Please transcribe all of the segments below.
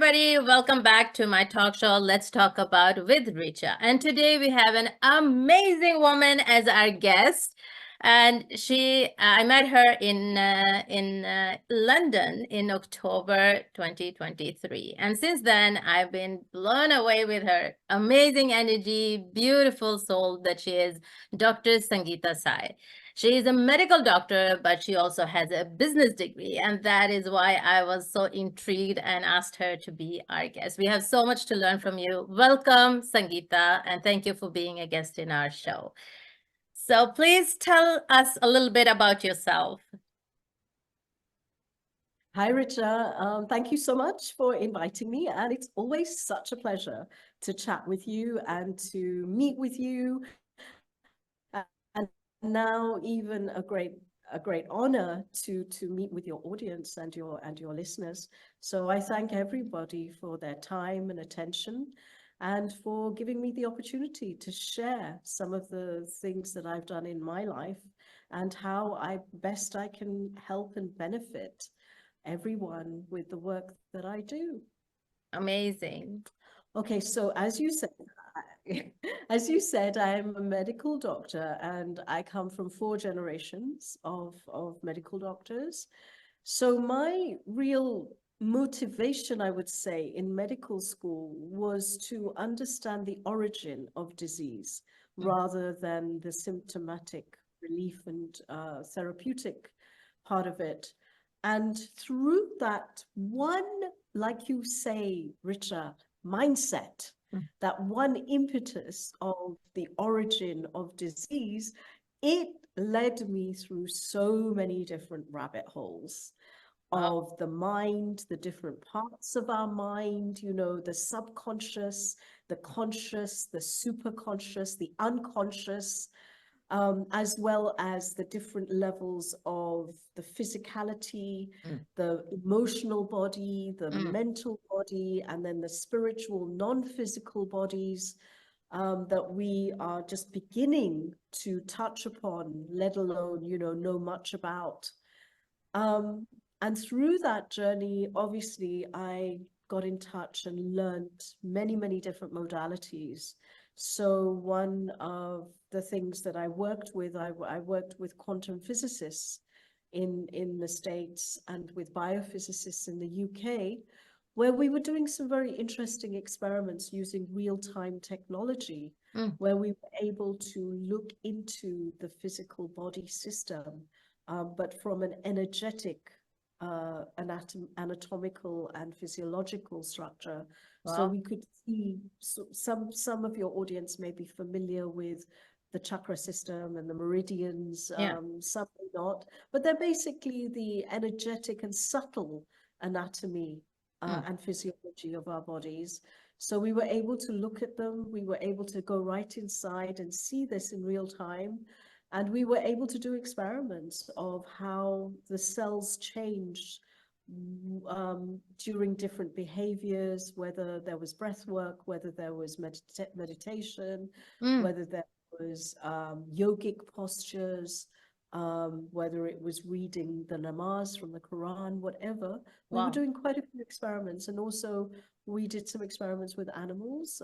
everybody. Welcome back to my talk show, Let's Talk About with Richa. And today we have an amazing woman as our guest. And I met her in London in October 2023. And since then, I've been blown away with her amazing energy, beautiful soul that she is, Dr. Sangeeta Sahi. She is a medical doctor, but she also has a business degree. And that is why I was so intrigued and asked her to be our guest. We have so much to learn from you. Welcome, Sangeeta, and thank you for being a guest in our show. So please tell us a little bit about yourself. Hi, Richa. Thank you so much for inviting me. And it's always such a pleasure to chat with you and to meet with you. And now even a great honor to meet with your audience and your listeners. So I thank everybody for their time and attention and for giving me the opportunity to share some of the things that I've done in my life and how I can help and benefit everyone with the work that I do. Amazing. Okay, so as you said, I am a medical doctor and I come from 4 generations of medical doctors. So my real motivation, I would say, in medical school was to understand the origin of disease rather than the symptomatic relief and therapeutic part of it. And through that one, like you say, Richa, mindset, that one impetus of the origin of disease, it led me through so many different rabbit holes of the mind, the different parts of our mind, you know, the subconscious, the conscious, the superconscious, the unconscious, as well as the different levels of the physicality, the emotional body, the mental body, and then the spiritual, non-physical bodies that we are just beginning to touch upon, let alone, you know much about. And through that journey, obviously, I got in touch and learned many, many different modalities. So one of the things that I worked with, I worked with quantum physicists in the States and with biophysicists in the UK, where we were doing some very interesting experiments using real-time technology, where we were able to look into the physical body system, but from an energetic anatomical and physiological structure. Wow. So we could see some of your audience may be familiar with the chakra system and the meridians, some may not, but they're basically the energetic and subtle anatomy and physiology of our bodies. So we were able to look at them, we were able to go right inside and see this in real time. And we were able to do experiments of how the cells changed during different behaviors, whether there was breath work, whether there was meditation, whether there was yogic postures, whether it was reading the namaz from the Quran, whatever. We were doing quite a few experiments. And also we did some experiments with animals,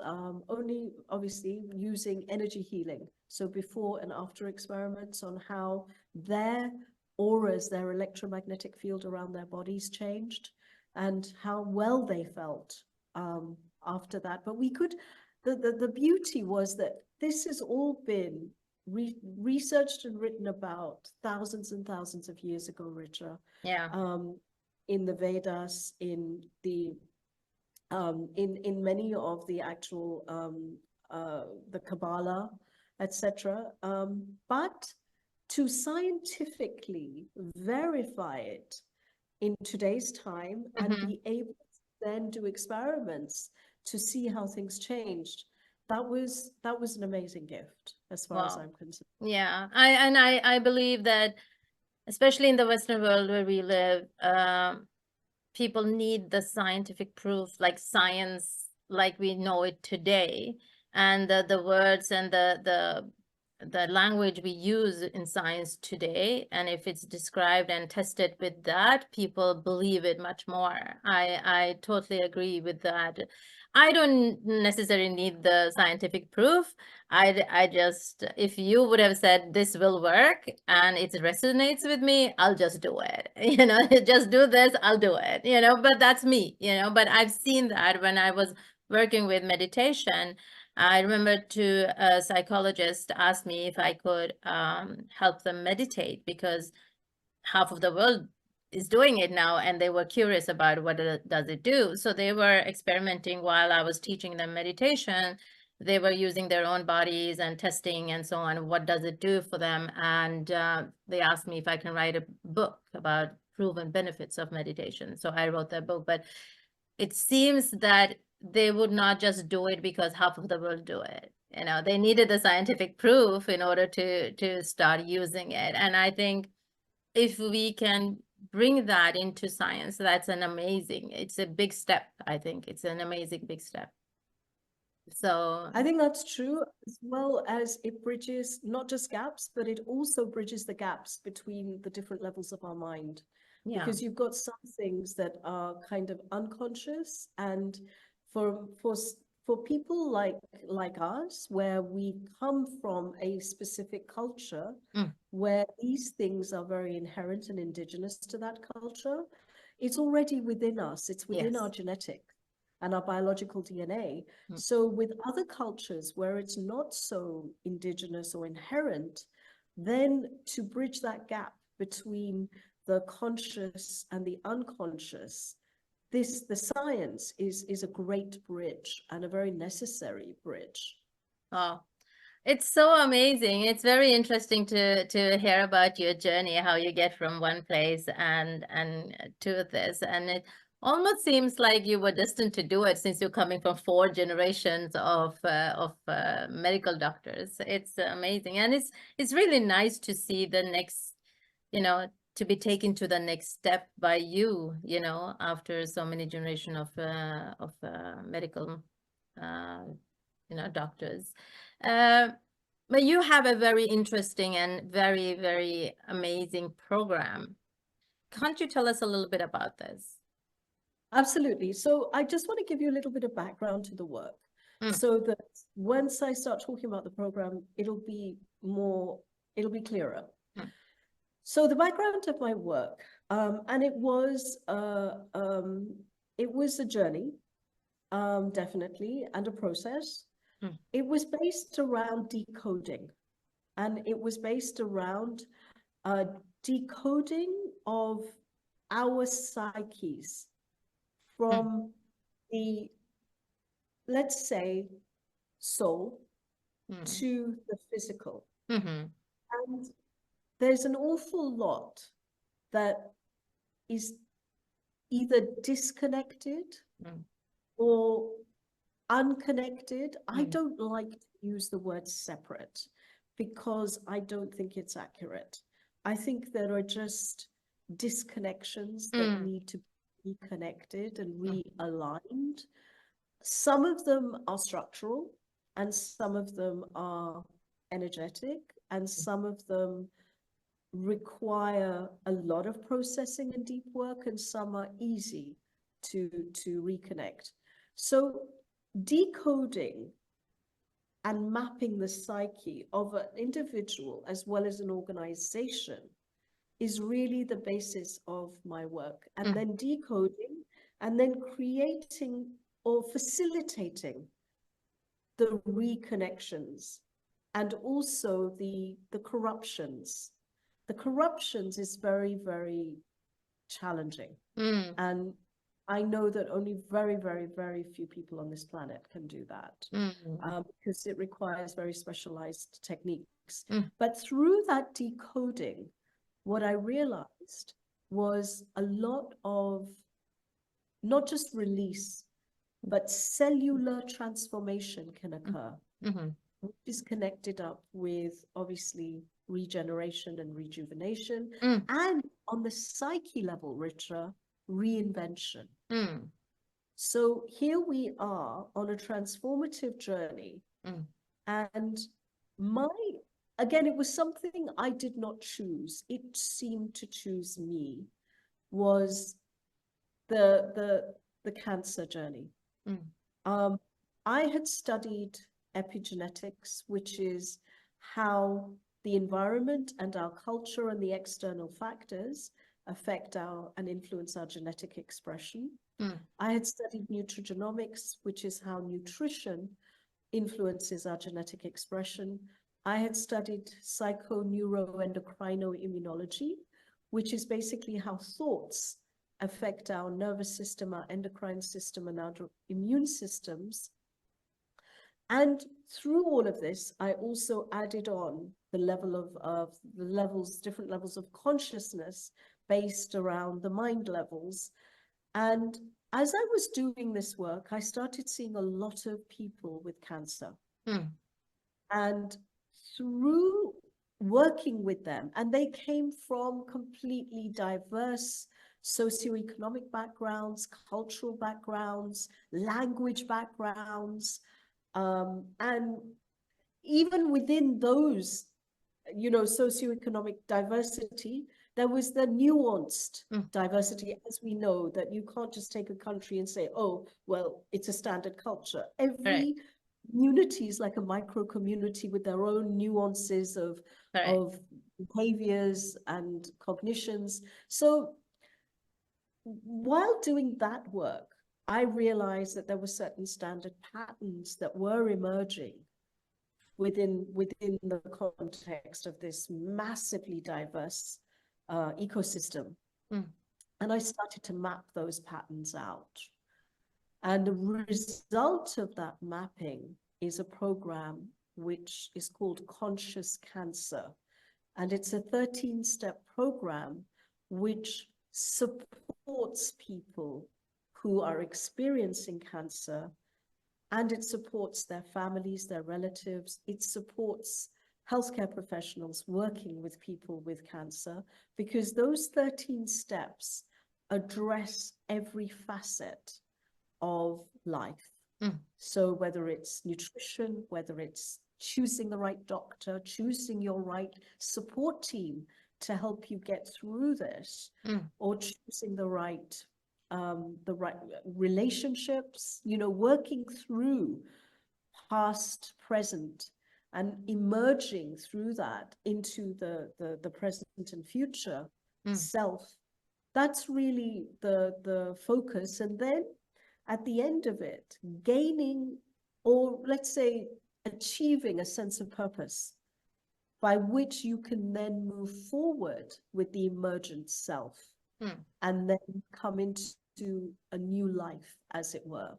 only obviously using energy healing. So before and after experiments on how their auras, their electromagnetic field around their bodies changed and how well they felt after that. But we could, the beauty was that this has all been researched and written about thousands and thousands of years ago, Richa. Yeah. In the Vedas, in the in many of the actual the Kabbalah, etc. But to scientifically verify it in today's time and be able to then do experiments to see how things changed, that was an amazing gift as far as I'm concerned. Yeah, I believe that, especially in the Western world where we live, people need the scientific proof, like science, like we know it today, and the words and the language we use in science today, and if it's described and tested with that, people believe it much more. I totally agree with that. I don't necessarily need the scientific proof. I just, if you would have said this will work and it resonates with me, I'll just do it. You know, just do this, I'll do it, you know, but that's me, you know, but I've seen that when I was working with meditation. I remember a psychologist asked me if I could help them meditate, because half of the world is doing it now, and they were curious about what does it do. So they were experimenting while I was teaching them meditation. They were using their own bodies and testing and so on. What does it do for them? And they asked me if I can write a book about proven benefits of meditation. So I wrote that book. But it seems that they would not just do it because half of the world do it. You know, they needed the scientific proof in order to start using it. And I think if we can bring that into science, that's it's a big step. I think it's an amazing big step. So I think that's true, as well as it bridges not just gaps, but it also bridges the gaps between the different levels of our mind. yeah, Because you've got some things that are kind of unconscious, and for people like us, where we come from a specific culture where these things are very inherent and indigenous to that culture, it's already within us. It's within yes. our genetics and our biological DNA. So with other cultures where it's not so indigenous or inherent, then to bridge that gap between the conscious and the unconscious, the science is a great bridge, and a very necessary bridge. Oh, it's so amazing. It's very interesting to hear about your journey, how you get from one place and to this. And it almost seems like you were destined to do it, since you're coming from 4 generations of medical doctors. It's amazing, and it's really nice to see the next, you know, to be taken to the next step by you, you know, after so many generations of medical, you know, doctors. Uh, but you have a very interesting and very, very amazing program. Can't you tell us a little bit about this? Absolutely. So I just want to give you a little bit of background to the work, so that once I start talking about the program, it'll be clearer. So the background of my work, and it was a journey, definitely, and a process. It was based around decoding, and it was based around decoding of our psyches from the, let's say, soul to the physical. And there's an awful lot that is either disconnected or unconnected. I don't like to use the word separate, because I don't think it's accurate. I think there are just disconnections that need to be connected and realigned. Some of them are structural, and some of them are energetic, and some of them require a lot of processing and deep work, and some are easy to reconnect. So decoding and mapping the psyche of an individual as well as an organization is really the basis of my work. And then decoding, and then creating or facilitating the reconnections, and also the corruptions. The corruptions is very, very challenging. And I know that only very, very, very few people on this planet can do that, because it requires very specialized techniques. But through that decoding, what I realized was a lot of not just release, but cellular transformation can occur, which is connected up with, obviously, regeneration and rejuvenation, and on the psyche level, Richa, reinvention. So here we are on a transformative journey, and my again, it was something I did not choose. It seemed to choose me, was the cancer journey. Mm. I had studied epigenetics, which is how the environment and our culture and the external factors affect our and influence our genetic expression. Mm. I had studied nutrigenomics, which is how nutrition influences our genetic expression. I had studied psychoneuroendocrinoimmunology, which is basically how thoughts affect our nervous system, our endocrine system, and our immune systems. And through all of this, I also added on the level of the levels, different levels of consciousness based around the mind levels. And as I was doing this work, I started seeing a lot of people with cancer. Mm. And through working with them, and they came from completely diverse socioeconomic backgrounds, cultural backgrounds, language backgrounds, and even within those, socioeconomic diversity, there was the nuanced diversity, as we know, that you can't just take a country and say, oh, well, it's a standard culture. Every community is like a micro community with their own nuances of behaviors and cognitions. So while doing that work, I realized that there were certain standard patterns that were emerging within the context of this massively diverse ecosystem. And I started to map those patterns out. And the result of that mapping is a program which is called Conscious Cancer. And it's a 13-step program which supports people who are experiencing cancer, and it supports their families, their relatives. It supports healthcare professionals working with people with cancer, because those 13 steps address every facet of life. So whether it's nutrition, whether it's choosing the right doctor, choosing your right support team to help you get through this, or choosing the right relationships, working through past, present, and emerging through that into the present and future self. That's really the focus. And then at the end of it, gaining, or let's say achieving, a sense of purpose by which you can then move forward with the emergent self, and then come into a new life, as it were.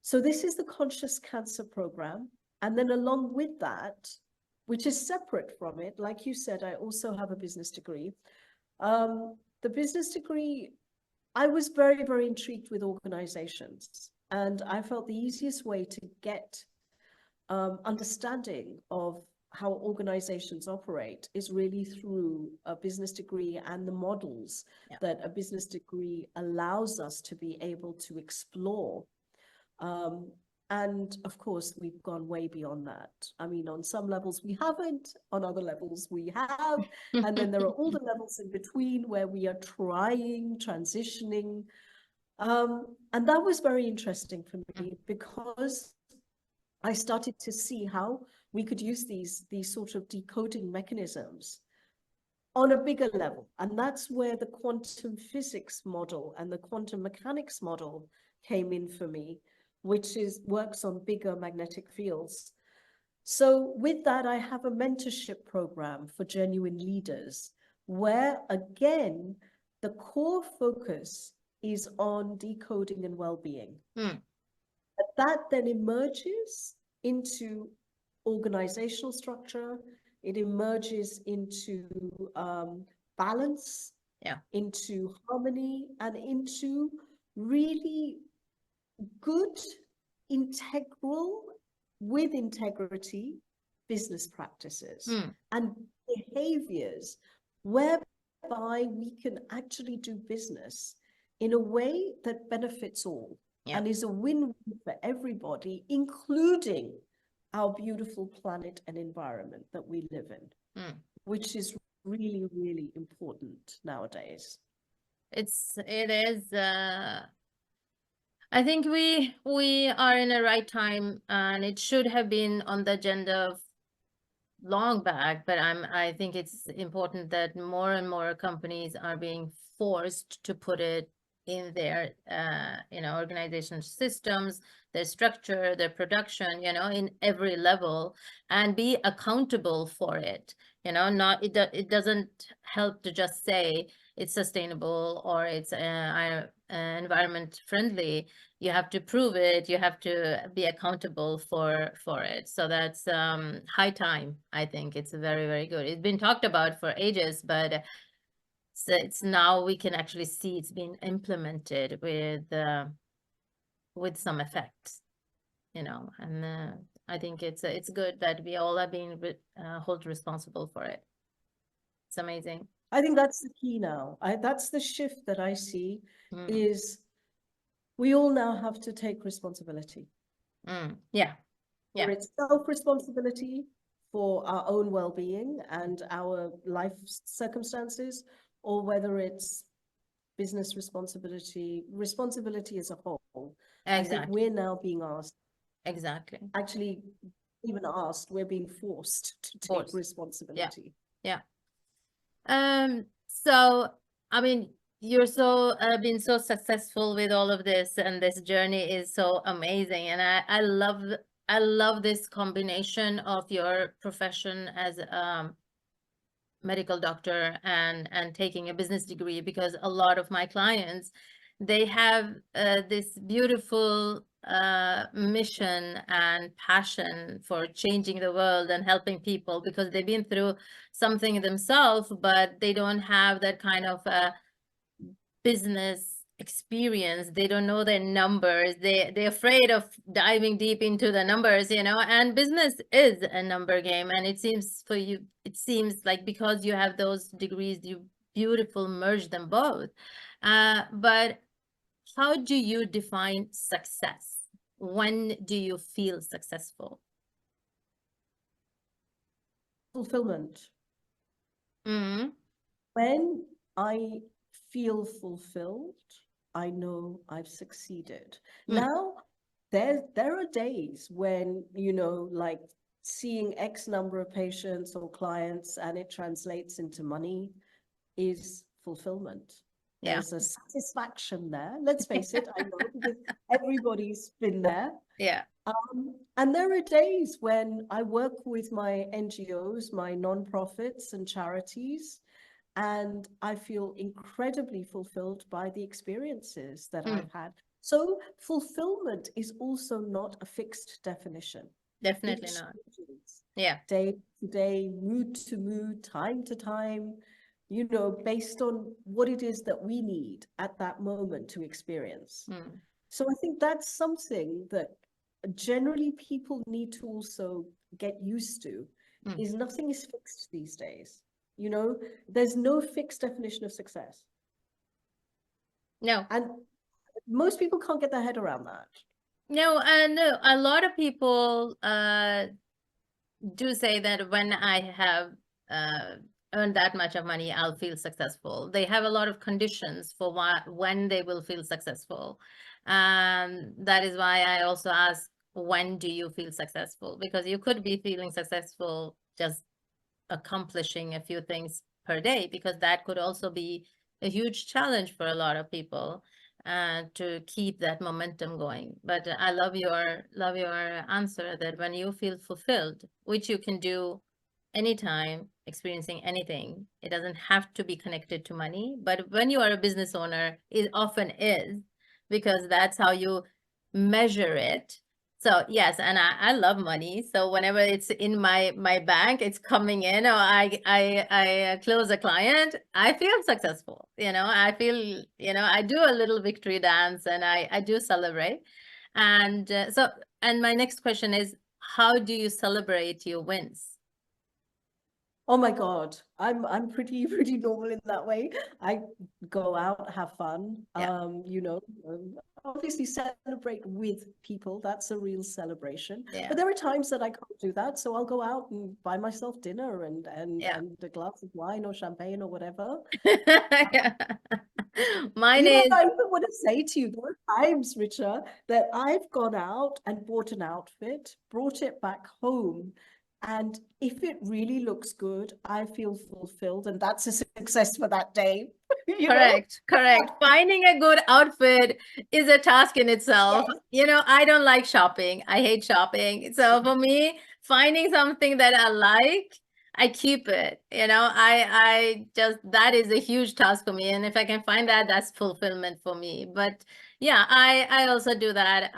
So this is the Conscious Cancer program. And then along with that, which is separate from it, like you said, I also have a business degree. The business degree, I was very, very intrigued with organizations. And I felt the easiest way to get understanding of how organizations operate is really through a business degree and the models that a business degree allows us to be able to explore. And of course, we've gone way beyond that. I mean, on some levels we haven't, on other levels we have. And then there are all the levels in between where we are trying, transitioning. And that was very interesting for me, because I started to see how we could use these sort of decoding mechanisms on a bigger level. And that's where the quantum physics model and the quantum mechanics model came in for me, which works on bigger magnetic fields. So with that, I have a mentorship program for genuine leaders, where again, the core focus is on decoding and well-being. But that then emerges into organizational structure. It emerges into balance, into harmony, and into really good, integral, with integrity, business practices and behaviors whereby we can actually do business in a way that benefits all and is a win-win for everybody, including our beautiful planet and environment that we live in, which is really, really important nowadays. It is. I think we are in a right time, and it should have been on the agenda long back, but I think it's important that more and more companies are being forced to put it in their organization systems, their structure, their production, in every level, and be accountable for it. Not it doesn't help to just say it's sustainable or it's environment friendly. You have to prove it. You have to be accountable for it. So that's high time. I think it's very, very good. It's been talked about for ages, but it's now we can actually see it's being implemented with some effects, and I think it's good that we all are being held responsible for it. It's amazing. I think that's the key now. That's the shift that I see is we all now have to take responsibility. Yeah. Whether it's self-responsibility for our own well-being and our life circumstances, or whether it's business responsibility as a whole. Exactly. I think we're now being asked. Exactly. Actually, even asked, we're being forced to take responsibility. Yeah. So, I mean, you're been so successful with all of this, and this journey is so amazing. And I love this combination of your profession as a medical doctor and taking a business degree, because a lot of my clients, they have this beautiful mission and passion for changing the world and helping people, because they've been through something themselves, but they don't have that kind of business experience. They don't know their numbers. They're afraid of diving deep into the numbers, and business is a number game. And it seems for you, it seems like because you have those degrees, you beautiful merge them both. But how do you define success? When do you feel successful? Fulfillment. When I feel fulfilled, I know I've succeeded. Now, there are days when, like seeing X number of patients or clients and it translates into money is fulfillment. There's a satisfaction there. Let's face it, I know, because everybody's been there. Yeah. And there are days when I work with my NGOs, my nonprofits and charities, and I feel incredibly fulfilled by the experiences that I've had. So fulfillment is also not a fixed definition. Definitely not. Yeah. Day to day, mood to mood, time to time, based on what it is that we need at that moment to experience. So I think that's something that generally people need to also get used to, is nothing is fixed these days. There's no fixed definition of success. No. And most people can't get their head around that. No, a lot of people do say that when I have earned that much of money, I'll feel successful. They have a lot of conditions for when they will feel successful. That is why I also ask, when do you feel successful? Because you could be feeling successful just accomplishing a few things per day, because that could also be a huge challenge for a lot of people to keep that momentum going. But I love your answer that when you feel fulfilled, which you can do anytime, experiencing anything, it doesn't have to be connected to money. But when you are a business owner, it often is, because that's how you measure it. So yes, and I love money. So whenever it's in my bank, it's coming in, or I close a client, I feel successful. I feel, I do a little victory dance, and I do celebrate. And and my next question is, how do you celebrate your wins? Oh my God, I'm pretty normal in that way. I go out, have fun, Yeah. obviously celebrate with people. That's a real celebration. Yeah. But there are times that I can't do that, so I'll go out and buy myself dinner Yeah. and a glass of wine or champagne or whatever. Yeah. Mine You know, is I even want to say to you, there are times, Richa, that I've gone out and bought an outfit, brought it back home, and if it really looks good, I feel fulfilled, and that's a success for that day. You know? correct, correct. Finding a good outfit is a task in itself. Yes. You know, I don't like shopping. I hate shopping. So for me, finding something that I like, I keep it. You know, I just that is a huge task for me. And if I can find that, that's fulfillment for me. But yeah, I also do that.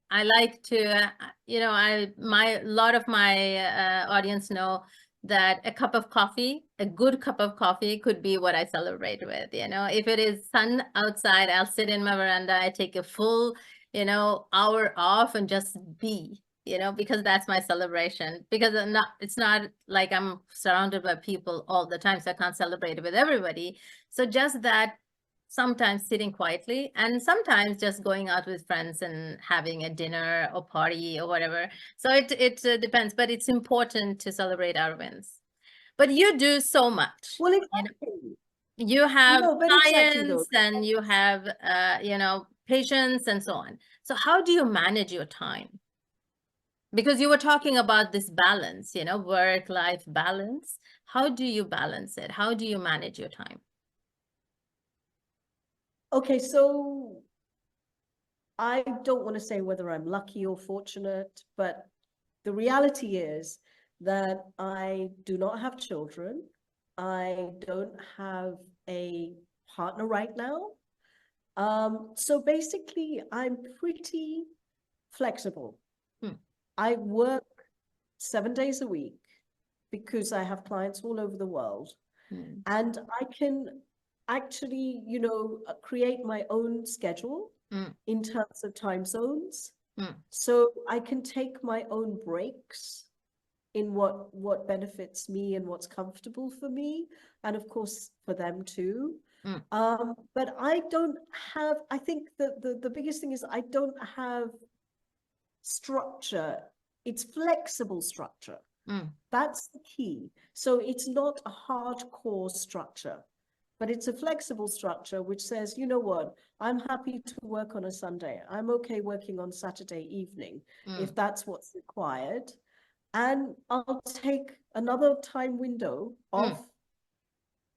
I like to, a lot of my audience know that a cup of coffee, a good cup of coffee could be what I celebrate with. You know, if it is sun outside, I'll sit in my veranda, I take a full, hour off and just be, because that's my celebration. Because it's not like I'm surrounded by people all the time, so I can't celebrate with everybody. So just that sometimes sitting quietly and sometimes just going out with friends and having a dinner or party or whatever. So it depends, but it's important to celebrate our wins. But you do so much. Well, You know, exactly. you have No, but exactly though. clients and you have patients and so on. So how do you manage your time? Because you were talking about this balance, work-life balance. How do you balance it? How do you manage your time? Okay, so I don't want to say whether I'm lucky or fortunate, but the reality is that I do not have children. I don't have a partner right now. So basically, I'm pretty flexible. Hmm. I work 7 days a week because I have clients all over the world. Hmm. And I can actually, create my own schedule Hmm. in terms of time zones. Hmm. So I can take my own breaks in what benefits me and what's comfortable for me, and of course for them too. Hmm. But I don't have, I think the biggest thing is I don't have structure. It's flexible structure. Hmm. That's the key. So it's not a hardcore structure, but it's a flexible structure which says, you know what, I'm happy to work on a Sunday. I'm okay working on Saturday evening if that's what's required. And I'll take another time window off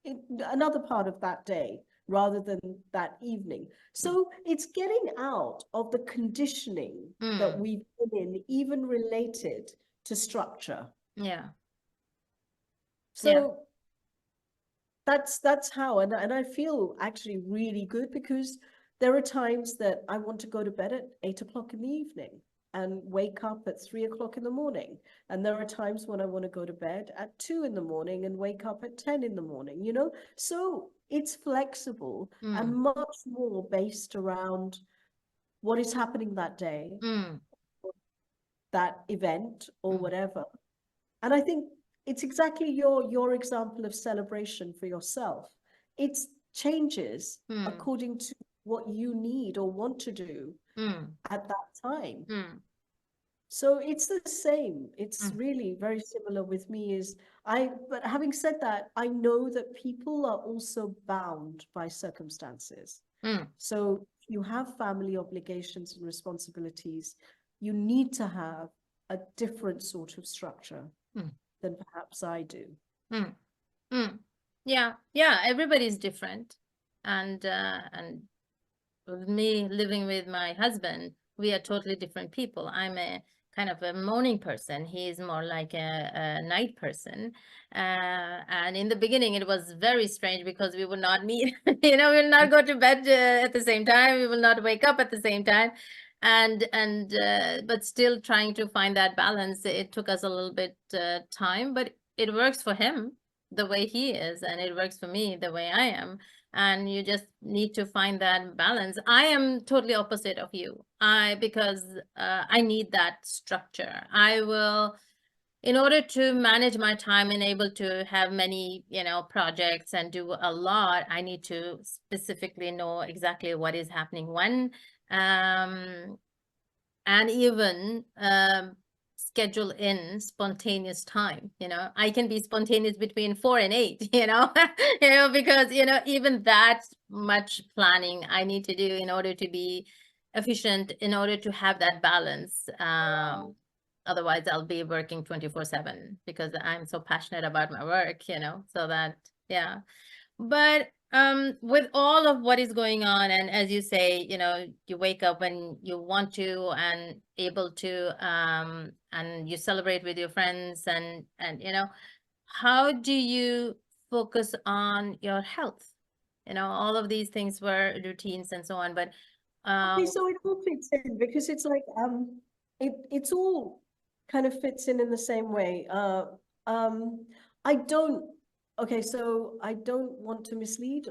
in another part of that day rather than that evening. So it's getting out of the conditioning that Mm. we've been in, even related to structure. Yeah. Yeah. So that's how, and I feel actually really good because there are times that I want to go to bed at 8 o'clock in the evening and wake up at 3 o'clock in the morning. And there are times when I want to go to bed at 2 in the morning and wake up at 10 in the morning, So it's flexible and much more based around what is happening that day, Mm. that event, or Mm. whatever. And I think it's exactly your example of celebration for yourself. It changes Mm. according to what you need or want to do Mm. at that time. Mm. So it's the same. It's Mm. really very similar with me but having said that, I know that people are also bound by circumstances. Mm. So you have family obligations and responsibilities. You need to have a different sort of structure Mm. than perhaps I do. Mm. Mm. Yeah. Yeah. Everybody's different. And with me living with my husband, we are totally different people. I'm a kind of a morning person. He's more like a night person. And in the beginning, it was very strange because we would not meet. We will not go to bed at the same time. We will not wake up at the same time. But still trying to find that balance. It took us a little bit time, but it works for him the way he is, and it works for me the way I am. And you just need to find that balance. I am totally opposite of you. Because I need that structure. I will in order to manage my time and able to have many, projects and do a lot, I need to specifically know exactly what is happening when, um, and even schedule in spontaneous time. I can be spontaneous between 4 and 8, because, even that much planning I need to do in order to be efficient, in order to have that balance. Otherwise I'll be working 24/7 because I'm so passionate about my work, so that, yeah. But with all of what is going on, and as you say, you wake up when you want to and able to, and you celebrate with your friends, and how do you focus on your health? All of these things were routines and so on, but Okay, so it all fits in because it's like it's all kind of fits in the same way. Um, I don't. Okay, so I don't want to mislead.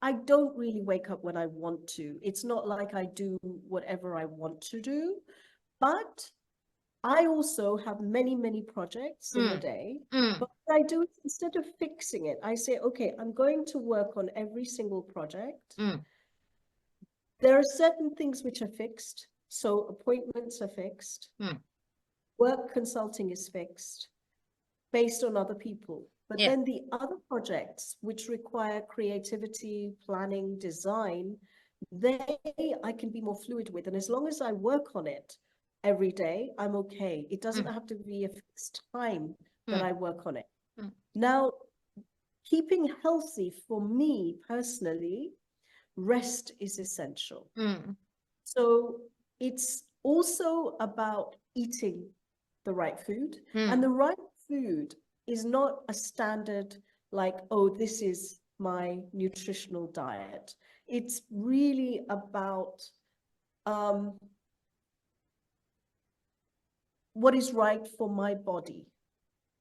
I don't really wake up when I want to. It's not like I do whatever I want to do, but I also have many, many projects in the day. But what I do is instead of fixing it, I say, okay, I'm going to work on every single project. There are certain things which are fixed. So appointments are fixed. Work consulting is fixed based on other people. But Yeah. then the other projects which require creativity, planning, design, I can be more fluid with. And as long as I work on it every day, I'm okay. It doesn't have to be a fixed time that I work on it. Now, keeping healthy for me personally, rest is essential. So it's also about eating the right food. And the right food is not a standard like, oh, this is my nutritional diet. It's really about what is right for my body.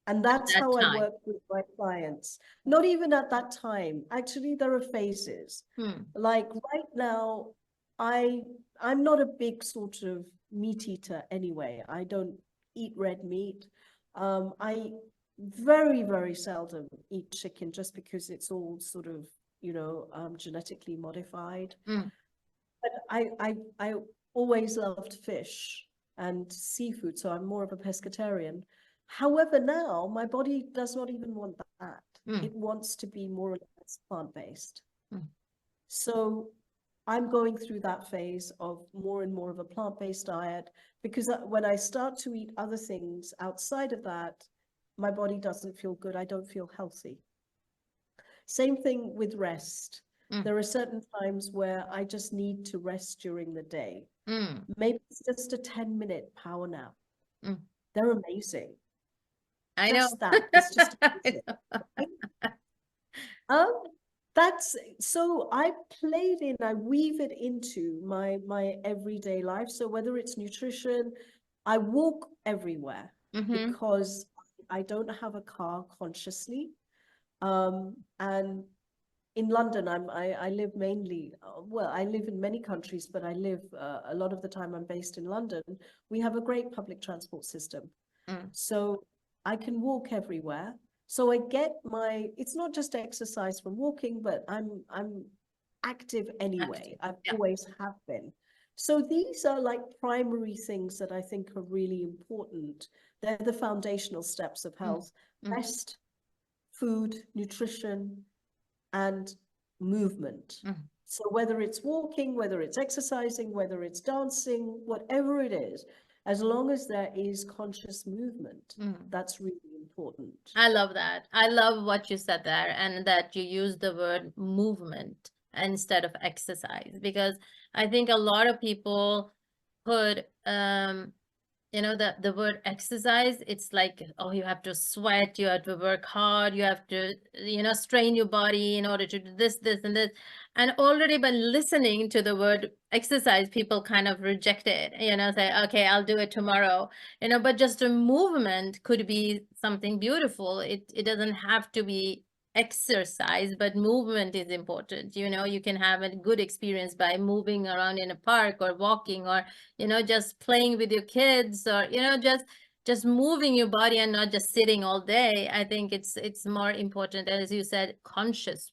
And that's how I work with my clients. Not even at that time. Actually, there are phases. Like right now, I'm not a big sort of meat eater anyway. I don't eat red meat. I very, very seldom eat chicken just because it's all sort of, genetically modified. But I always loved fish and seafood, so I'm more of a pescatarian. However, now my body does not even want that. It wants to be more or less plant-based. So I'm going through that phase of more and more of a plant-based diet because when I start to eat other things outside of that, my body doesn't feel good. I don't feel healthy. Same thing with rest. There are certain times where I just need to rest during the day. Maybe it's just a 10-minute power nap. They're amazing. I Just know. that. It's just amazing. That's so I weave it into my everyday life. So whether it's nutrition, I walk everywhere because I don't have a car consciously. And in London, I live mainly, I live in many countries, but I live a lot of the time I'm based in London. We have a great public transport system. So I can walk everywhere. So I get it's not just exercise from walking, but I'm active anyway. I've always have been. So these are like primary things that I think are really important. They're the foundational steps of health: rest, food, nutrition, and movement. So whether it's walking, whether it's exercising, whether it's dancing, whatever it is, as long as there is conscious movement, that's really important. I love that. I love what you said there, and that you use the word movement instead of exercise, because I think a lot of people put the word exercise, it's like, oh, you have to sweat, you have to work hard, you have to strain your body in order to do this and this. And already by listening to the word exercise, people kind of reject it, say, okay, I'll do it tomorrow, but just a movement could be something beautiful. It doesn't have to be exercise, but movement is important. You can have a good experience by moving around in a park or walking, or just playing with your kids, or just just moving your body and not just sitting all day. I think it's more important, as you said, conscious.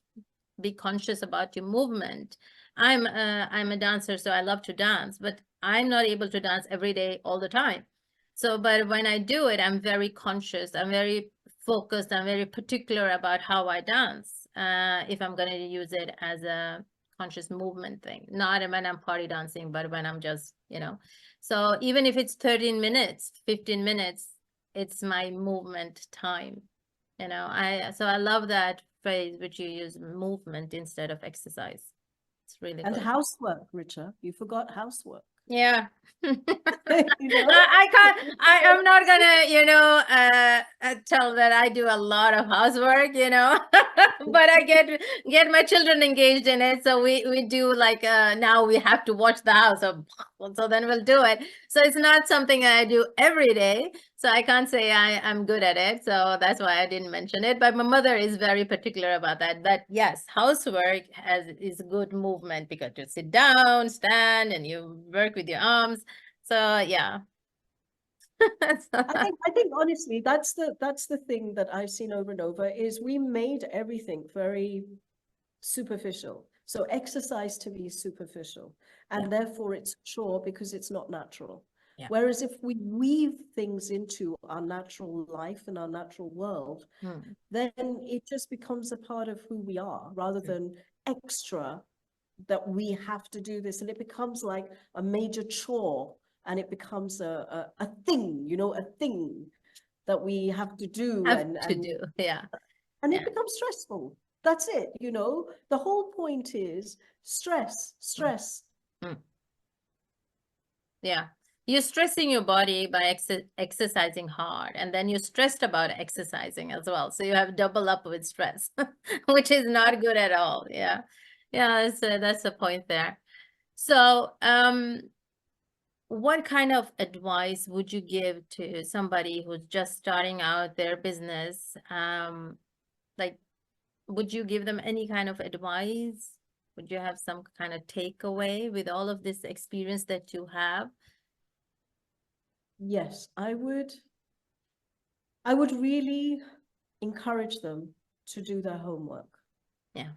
Be conscious about your movement. I'm a dancer, so I love to dance, but I'm not able to dance every day all the time. So, but when I do it, I'm very conscious. I'm very focused. I'm very particular about how I dance. If I'm going to use it as a conscious movement thing, not when I'm party dancing, but when I'm just, So even if it's 13 minutes, 15 minutes, it's my movement time. So I love that phrase which you use, movement instead of exercise. It's really And good. housework, Richa. You forgot housework. Yeah. You know? I am not gonna, tell that I do a lot of housework, but I get my children engaged in it. So we do like, now we have to watch the house. So then we'll do it. So it's not something I do every day. So I can't say I'm good at it. So that's why I didn't mention it. But my mother is very particular about that. That yes, housework is good movement because you sit down, stand, and you work with your arms. So yeah. I think honestly, that's the thing that I've seen over and over is we made everything very superficial. So exercise to me is superficial, and therefore it's a chore because it's not natural. Yeah. Whereas if we weave things into our natural life and our natural world, then it just becomes a part of who we are rather than extra that we have to do this. And it becomes like a major chore, and it becomes a thing, a thing that we have to do. Yeah. And it becomes stressful. That's it, The whole point is stress. Yeah. You're stressing your body by exercising hard, and then you're stressed about exercising as well. So you have double up with stress, which is not good at all. Yeah. Yeah, that's the point there. So, what kind of advice would you give to somebody who's just starting out their business? Like, would you give them any kind of advice? Would you have some kind of takeaway with all of this experience that you have? Yes, I would really encourage them to do their homework. Yeah.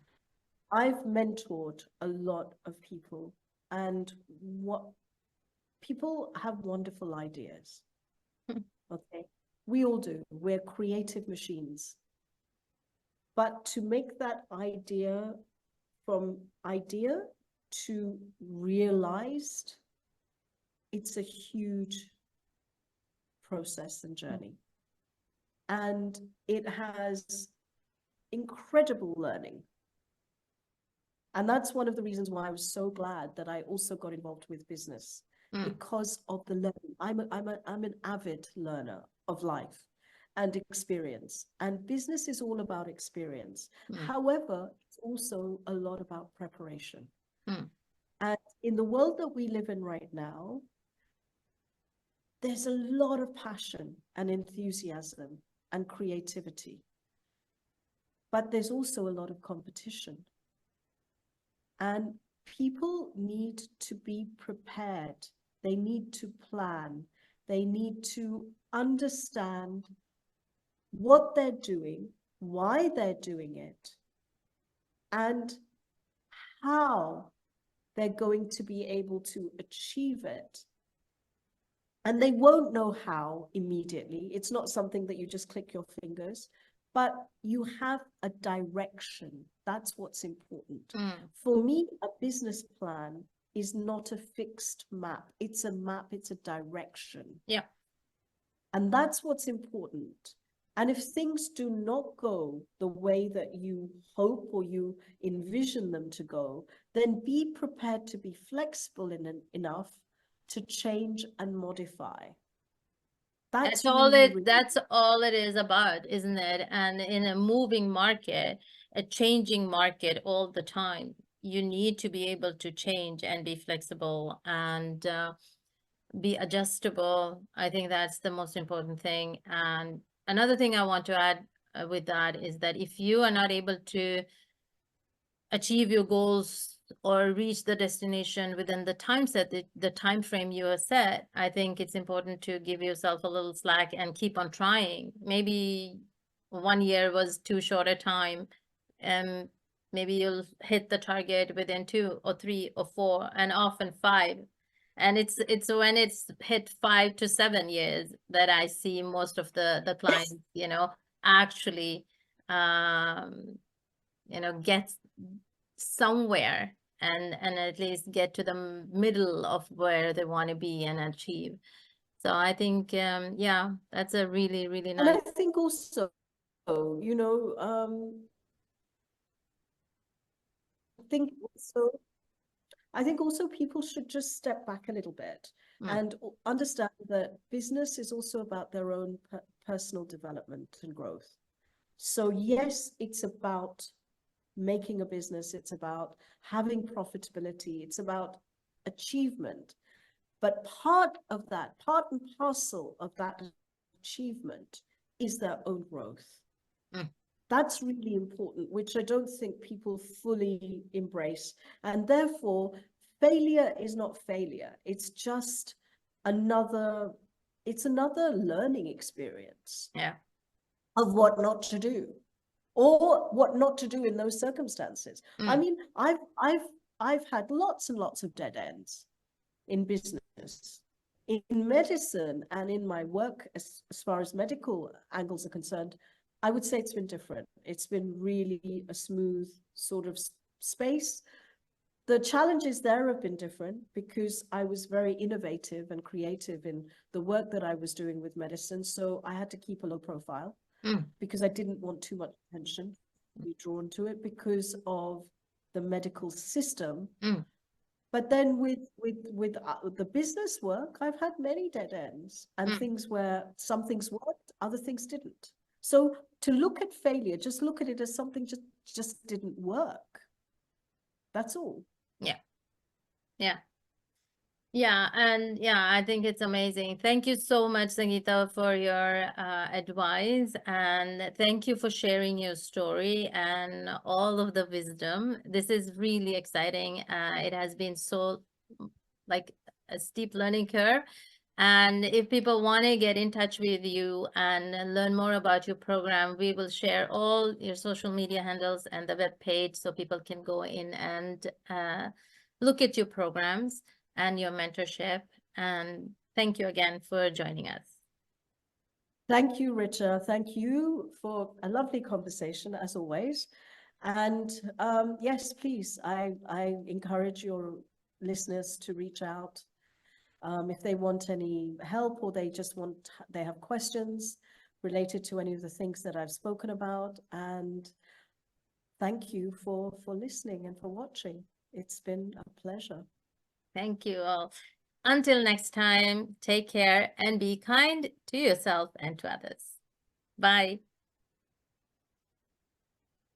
I've mentored a lot of people, and what people have wonderful ideas. Okay. We all do. We're creative machines. But to make that idea from idea to realized, it's a huge process and journey. And it has incredible learning. And that's one of the reasons why I was so glad that I also got involved with business, because of the learning. I'm an avid learner of life and experience. And business is all about experience. However, it's also a lot about preparation. And in the world that we live in right now, there's a lot of passion and enthusiasm and creativity. But there's also a lot of competition. And people need to be prepared. They need to plan. They need to understand what they're doing, why they're doing it, and how they're going to be able to achieve it. And they won't know how immediately. It's not something that you just click your fingers, but you have a direction. That's what's important. For me, a business plan is not a fixed map. It's a map, it's a direction. Yeah. And that's what's important. And if things do not go the way that you hope or you envision them to go, then be prepared to be flexible enough to change and modify. That's all it is about, isn't it? And in a moving market, a changing market all the time, you need to be able to change and be flexible and be adjustable. I think that's the most important thing. And another thing I want to add with that is that if you are not able to achieve your goals or reach the destination within the time set, the time frame you have set, I think it's important to give yourself a little slack and keep on trying. Maybe 1 year was too short a time, and maybe you'll hit the target within 2 or 3 or 4 and often 5. And it's when it's hit 5 to 7 years that I see most of the clients, actually, get somewhere and at least get to the middle of where they want to be and achieve. So I think, yeah, that's a really, really And I nice. think also, I think also people should just step back a little bit and understand that business is also about their own personal development and growth. So yes, it's about making a business, it's about having profitability, it's about achievement. But part and parcel of that achievement is their own growth. That's really important, which I don't think people fully embrace. And therefore, failure is not failure. It's just another learning experience of what not to do, or what not to do in those circumstances. I mean, I've had lots and lots of dead ends in business, in medicine, and in my work as far as medical angles are concerned. I would say it's been different. It's been really a smooth sort of space. The challenges there have been different because I was very innovative and creative in the work that I was doing with medicine. So I had to keep a low profile because I didn't want too much attention to be drawn to it because of the medical system. But then with the business work, I've had many dead ends and things where some things worked, other things didn't. So to look at failure, just look at it as something just didn't work. That's all. Yeah. And I think it's amazing. Thank you so much, Sangeeta, for your advice, and thank you for sharing your story and all of the wisdom. This is really exciting. It has been so like a steep learning curve. And if people want to get in touch with you and learn more about your program, we will share all your social media handles and the web page so people can go in and look at your programs and your mentorship. And thank you again for joining us. Thank you, Richa. Thank you for a lovely conversation, as always. And yes, please, I encourage your listeners to reach out if they want any help, or they have questions related to any of the things that I've spoken about. And thank you for listening and for watching. It's been a pleasure. Thank you all. Until next time, take care and be kind to yourself and to others. Bye.